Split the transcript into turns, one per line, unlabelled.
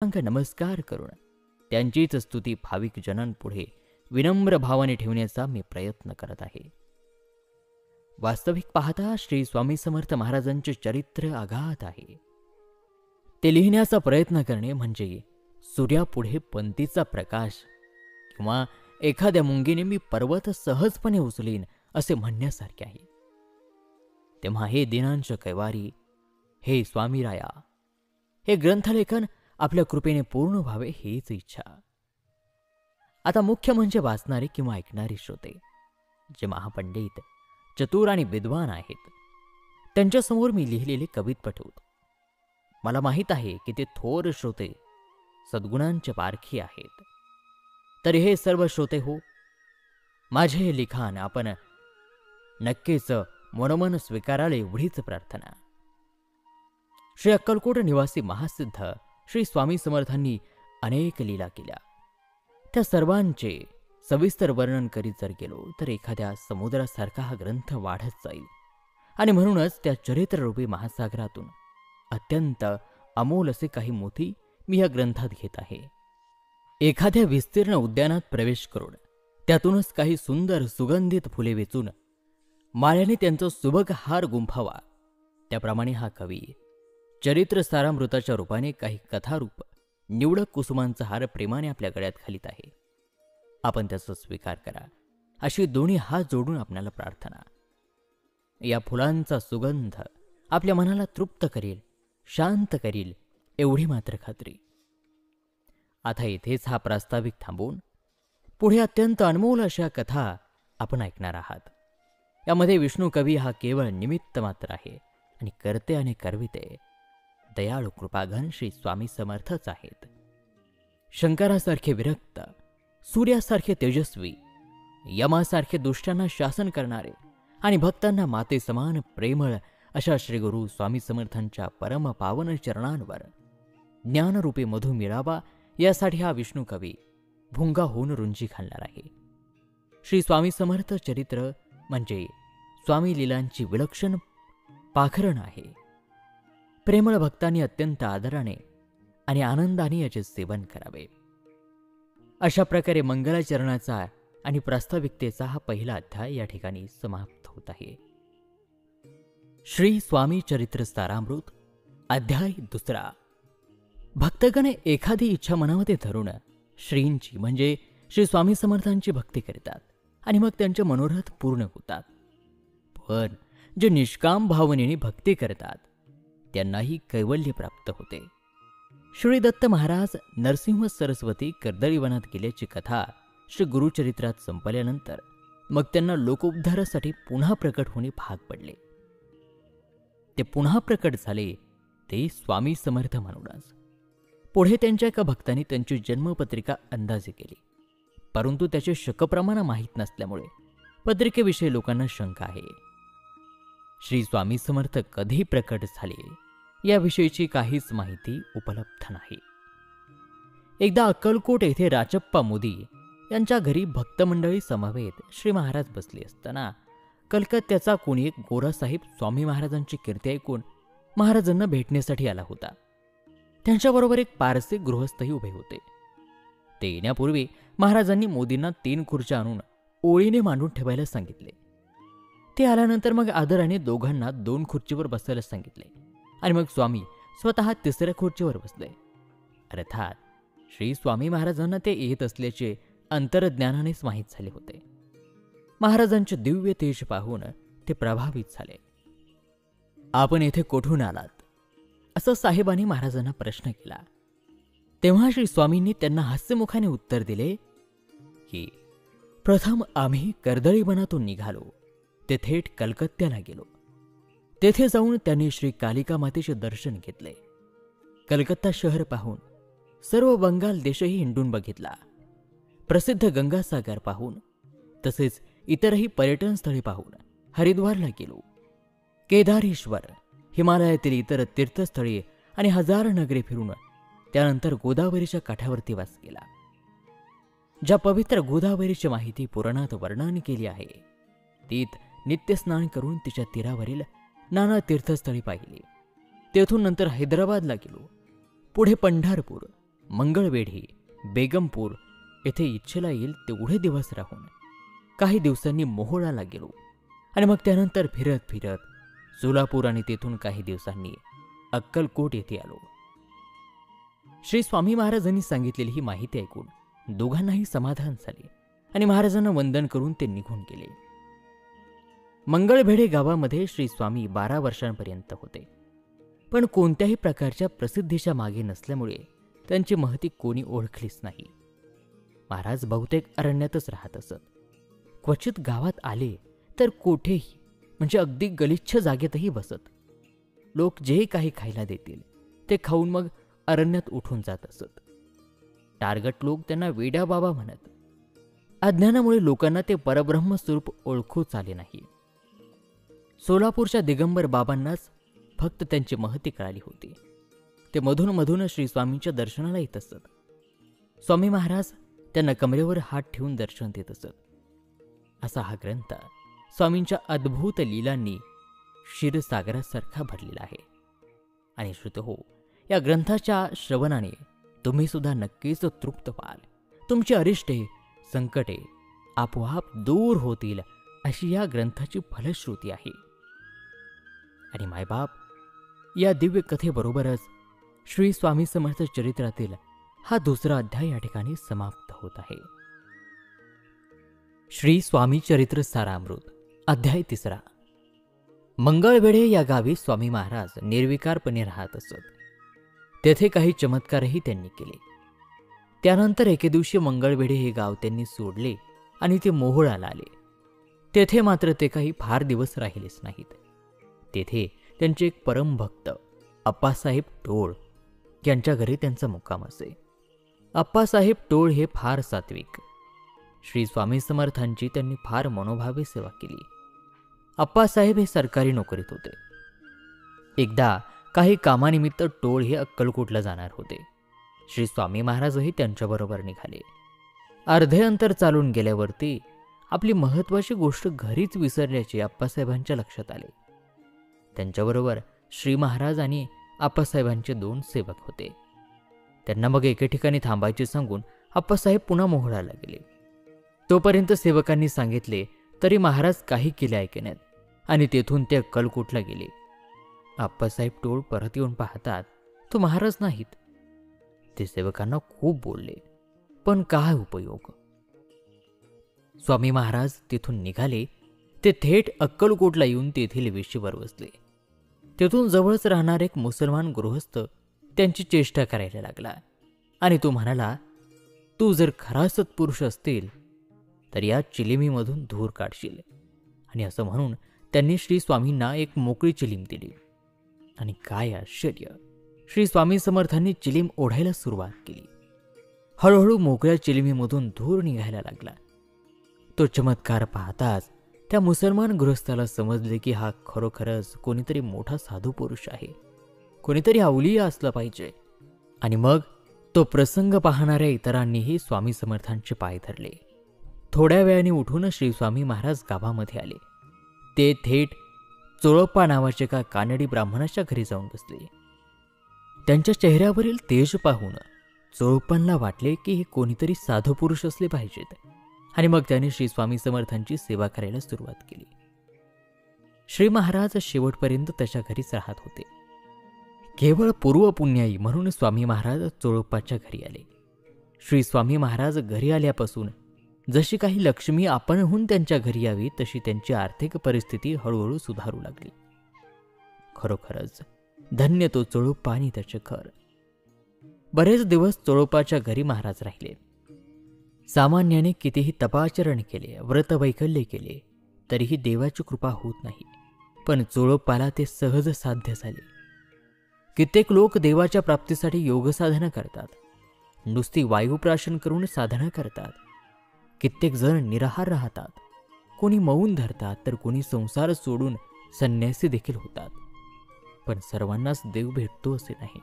नमस्कार करून त्यांचीच स्तुती भाविक जनांपुढे विनम्र भावाने ठेवण्याचा मी प्रयत्न करत आहे. वास्तविक पाहता श्री स्वामी समर्थ महाराजांचे चरित्र अगाध आहे. ते लिहिण्याचा प्रयत्न करणे म्हणजे सूर्यापुढे पंतीचा प्रकाश किंवा एखाद्या मुंगीने मी पर्वत सहजपणे उचलीन असे म्हणण्यासारखे आहे. तेव्हा हे दिनांश कैवारी, हे स्वामीराया, हे ग्रंथलेखन आपल्या कृपेने पूर्ण व्हावे हीच इच्छा. आता मुख्य म्हणजे वाचणारे किंवा ऐकणारे श्रोते, जे महापंडित, चतुर आणि विद्वान आहेत, त्यांच्यासमोर मी लिहिलेले कवित्व ठेवतो. मला माहीत आहे की ते थोर श्रोते सद्गुणांचे पारखी आहेत. तरी हे सर्व श्रोते हो, माझे हे लिखाण आपण नक्कीच मनोमन स्वीकाराल एवढीच प्रार्थना. श्री अक्कलकोट निवासी महासिद्ध श्री स्वामी समर्थांनी अनेक लीला केल्या. त्या सर्वांचे सविस्तर वर्णन करीत जर गेलो तर एखाद्या समुद्रासारखा हा ग्रंथ वाढत जाईल. आणि म्हणूनच त्या चरित्ररूपी महासागरातून अत्यंत अमोल असे काही मोती मी या ग्रंथात घेत आहे. एखाद्या विस्तीर्ण उद्यानात प्रवेश करून त्यातूनच काही सुंदर सुगंधित फुले वेचून माळ्याने त्यांचा सुबक हार गुंफावा, त्याप्रमाणे हा कवी चरित्र सारामृताच्या रूपाने काही कथारूप निवडक कुसुमांचा हार प्रेमाने आपल्या गळ्यात घालीत आहे. आपण त्याचा स्वीकार करा, अशी दोन्ही हात जोडून आपल्याला प्रार्थना. या फुलांचा सुगंध आपल्या मनाला तृप्त करील, शांत करील एवढी मात्र खात्री. आता इथेच हा प्रास्ताविक थांबवून पुढे अत्यंत अनमोल अशा कथा आपण ऐकणार आहात. यामध्ये विष्णू कवी हा केवळ निमित्त मात्र आहे आणि करते आणि करविते दयाळू कृपाघन श्री स्वामी समर्थच आहेत. शंकरासारखे विरक्त, सूर्यासारखे तेजस्वी, यमासारखे दुष्टांना शासन करणारे आणि भक्तांना माते समान प्रेमळ अशा श्री गुरु स्वामी समर्थांच्या परम पावन चरणांवर ज्ञानरूपी मधु मिळावा यासाठी हा विष्णू कवी भुंगा होऊन रुंजी घालणार आहे. श्री स्वामी समर्थ चरित्र म्हणजे स्वामी लीलांची विलक्षण पाखरण आहे. प्रेमळ भक्तांनी अत्यंत आदराने आणि आनंदाने याचे सेवन करावे. अशा प्रकारे मंगलाचरणाचा आणि प्रास्ताविकतेचा हा पहिला अध्याय या ठिकाणी समाप्त होत आहे. श्री स्वामी चरित्र सारामृत अध्याय दुसरा. भक्तगण एखादी इच्छा मनामध्ये धरून श्रींची म्हणजे श्री स्वामी समर्थांची भक्ती करतात आणि मग त्यांचे मनोरथ पूर्ण होतात. पण जे निष्काम भावनेने भक्ती करतात त्यांनाही कैवल्य प्राप्त होते. श्री दत्त महाराज नरसिंह सरस्वती कर्दळीवनात गेल्याची कथा श्री गुरुचरित्रात संपल्यानंतर मग त्यांना लोकोद्धारासाठी पुन्हा प्रकट होणे भाग पडले. ते पुन्हा प्रकट झाले ते स्वामी समर्थ म्हणूनच. पुढे त्यांच्या एका भक्तांनी त्यांची जन्मपत्रिका अंदाजे केली, परंतु त्याचे शकप्रमाण माहीत नसल्यामुळे पत्रिकेविषयी लोकांना शंका आहे. श्री स्वामी समर्थ कधी प्रकट झाले याविषयीची काहीच माहिती उपलब्ध नाही. एकदा अक्कलकोट येथे राचप्पा मोदी यांच्या घरी भक्तमंडळी समवेत श्री महाराज बसले असताना कलकत्त्याचा कोणी एक गोरासाहेब स्वामी महाराजांची कीर्ती ऐकून महाराजांना भेटण्यासाठी आला होता. त्यांच्याबरोबर एक पारसी गृहस्थही उभे होते. ते येण्यापूर्वी महाराजांनी मोदींना 3 खुर्च्या आणून ओळीने मांडून ठेवायला सांगितले. ते आल्यानंतर मग आदराने दोघांना 2 खुर्चीवर बसायला सांगितले आणि मग स्वामी स्वतः 3ऱ्या खुर्चीवर बसले. अर्थात श्री स्वामी महाराजांना ते येत असल्याचे अंतर्ज्ञानानेच माहीत झाले होते. महाराजांचे दिव्य तेज पाहून ते प्रभावित झाले. आपण येथे कोठून आलात असं साहेबांनी महाराजांना प्रश्न केला. तेव्हा श्री स्वामींनी त्यांना हास्यमुखाने उत्तर दिले की प्रथम आम्ही कर्दळीवनातून निघालो, ते थेट कलकत्त्याला गेलो. तेथे जाऊन त्यांनी श्री कालिका मातेचे दर्शन घेतले. कलकत्ता शहर पाहून सर्व बंगाल देशही हिंडून बघितला. प्रसिद्ध गंगासागर पाहून तसेच इतरही पर्यटन स्थळे पाहून हरिद्वारला गेलो. केदारेश्वर, हिमालयातील इतर तीर्थस्थळे आणि 1000 नगरे फिरून त्यानंतर गोदावरीच्या काठावरती वास केला. ज्या पवित्र गोदावरीची माहिती पुराणात वर्णन केली आहे तीत नित्यस्नान करून तिच्या तीरावरील नाना तीर्थस्थळी पाहिली. तेथून नंतर हैदराबादला गेलो. पुढे पंढरपूर, मंगळवेढी, बेगमपूर येथे इच्छेला येईल तेवढे दिवस राहून काही दिवसांनी मोहोळाला गेलो आणि मग त्यानंतर फिरत फिरत सोलापूर आणि तेथून काही दिवसांनी अक्कलकोट येथे आलो. श्री स्वामी महाराजांनी सांगितलेली ही माहिती ऐकून दोघांनाही समाधान झाले आणि महाराजांना वंदन करून ते निघून गेले. मंगळवेढे गावामध्ये श्री स्वामी 12 वर्षांपर्यंत होते, पण कोणत्याही प्रकारच्या प्रसिद्धीच्या मागे नसल्यामुळे त्यांची महती कोणी ओळखलीच नाही. महाराज बहुतेक अरण्यातच राहत असत. क्वचित गावात आले तर कोठेही म्हणजे अगदी गलिच्छ जागेतही बसत. लोक जे काही खायला देतील ते खाऊन मग अरण्यात उठून जात असत. टारगट लोक त्यांना वेड्या बाबा म्हणत. अज्ञानामुळे लोकांना ते परब्रह्म स्वरूप ओळखूच आले नाही. सोलापूरच्या दिगंबर बाबांनाच फक्त त्यांची महती कळाली होती. ते मधून मधून श्री स्वामींच्या दर्शनाला येत असत. स्वामी महाराज त्यांना कमरेवर हात ठेवून दर्शन देत असत. असा हा ग्रंथ स्वामींच्या अद्भुत लीलांनी क्षीरसागरासारखा भरलेला आहे. आणि श्रोते हो, या ग्रंथाच्या श्रवणाने तुम्ही सुद्धा नक्कीच तृप्त व्हाल. तुमची अरिष्टे, संकटे आपोआप दूर होतील अशी या ग्रंथाची फलश्रुती आहे. आणि मायबाप, या दिव्य कथेबरोबरच श्री स्वामी समर्थ चरित्रातील हा दुसरा अध्याय या ठिकाणी समाप्त होत आहे. श्री स्वामी चरित्र सारामृत अध्याय 3. मंगळवेढे या गावी स्वामी महाराज निर्विकारपणे राहत असत. तेथे काही चमत्कारही त्यांनी केले. त्यानंतर एके दिवशी मंगळवेढे हे गाव त्यांनी सोडले आणि ते मोहोळाला आले. तेथे मात्र ते काही फार दिवस राहिलेच नाहीत. तेथे त्यांचे एक परमभक्त अप्पासाहेब टोळ यांच्या घरी त्यांचा मुक्काम असे. अप्पासाहेब टोळ हे फार सात्विक. श्री स्वामी समर्थांची त्यांनी फार मनोभावे सेवा केली. अप्पासाहेब हे सरकारी नोकरीत होते. एकदा काही कामानिमित्त टोळ हे अक्कलकोटला जाणार होते. श्री स्वामी महाराजही त्यांच्याबरोबर निघाले. अर्धे अंतर चालून गेल्यावरती आपली महत्वाची गोष्ट घरीच विसरल्याचे अप्पासाहेबांच्या लक्षात आले. त्यांच्याबरोबर श्री महाराज आणि अप्पासाहेबांचे 2 सेवक होते. त्यांना मग एके ठिकाणी थांबायचे सांगून अप्पासाहेब पुन्हा मोहोळाला गेले. तोपर्यंत सेवकांनी सांगितले तरी महाराज काही केले ऐकण्यात आणि तेथून ते अक्कलकोटला गेले. अप्पासाहेब टोळ परत येऊन पाहतात तो महाराज नाहीत. ते सेवकांना खूप बोलले, पण काय उपयोग. स्वामी महाराज तिथून निघाले. ते थेट अक्कलकोटला येऊन तेथील वेशीवर बसले. तेथून जवळच राहणार एक मुसलमान गृहस्थ त्यांची चेष्टा करायला लागला आणि तो म्हणाला, तू जर खरा सत्पुरुष असतील तर या चिलिमीमधून धूर काढशील. आणि असं म्हणून त्यांनी श्री स्वामींना एक मोकळी चिलीम दिली. आणि काय आश्चर्य, श्री स्वामी समर्थांनी चिलीम ओढायला सुरुवात केली. हळूहळू मोकळ्या चिलिमीमधून धूर निघायला लागला. तो चमत्कार पाहताच त्या मुसलमान गृहस्थाला समजले की हा खरोखरच कोणीतरी मोठा साधू पुरुष आहे, कोणीतरी अवलिया असला पाहिजे. आणि मग तो प्रसंग पाहणाऱ्या इतरांनीही स्वामी समर्थांचे पाय धरले. थोड्या वेळाने उठून श्री स्वामी महाराज गावामध्ये आले. ते थेट चोळप्पा नावाचे एका कानडी ब्राह्मणाच्या घरी जाऊन बसले. त्यांच्या चेहऱ्यावरील तेज पाहून चोळप्पांना वाटले की हे कोणीतरी साधू पुरुष असले पाहिजेत. आणि मग त्याने श्री स्वामी समर्थांची सेवा करायला सुरुवात केली. श्री महाराज शेवटपर्यंत त्याच्या घरीच राहत होते. केवळ पूर्वपुण्याई म्हणून स्वामी महाराज चोळप्पाच्या घरी आले. श्री स्वामी महाराज घरी आल्यापासून जशी काही लक्ष्मी आपणहून त्यांच्या घरी यावी तशी त्यांची आर्थिक परिस्थिती हळूहळू सुधारू लागली. खरोखरच धन्य तो चोळप्पा आणि त्याचे घर. बरेच दिवस चोळप्पाच्या घरी महाराज राहिले. सामान्याने कितीही तपाचरण केले, व्रतवैकल्य केले तरीही देवाची कृपा होत नाही. पण चोळप्पाला ते सहज साध्य झाले. कित्येक लोक देवाच्या प्राप्तीसाठी योगसाधना करतात, नुसती वायुप्राशन करून साधना करतात. कित्येक जण निराहार राहतात, कोणी मौन धरतात तर कोणी संसार सोडून संन्यासी देखील होतात. पण सर्वांनाच देव भेटतो असे नाही.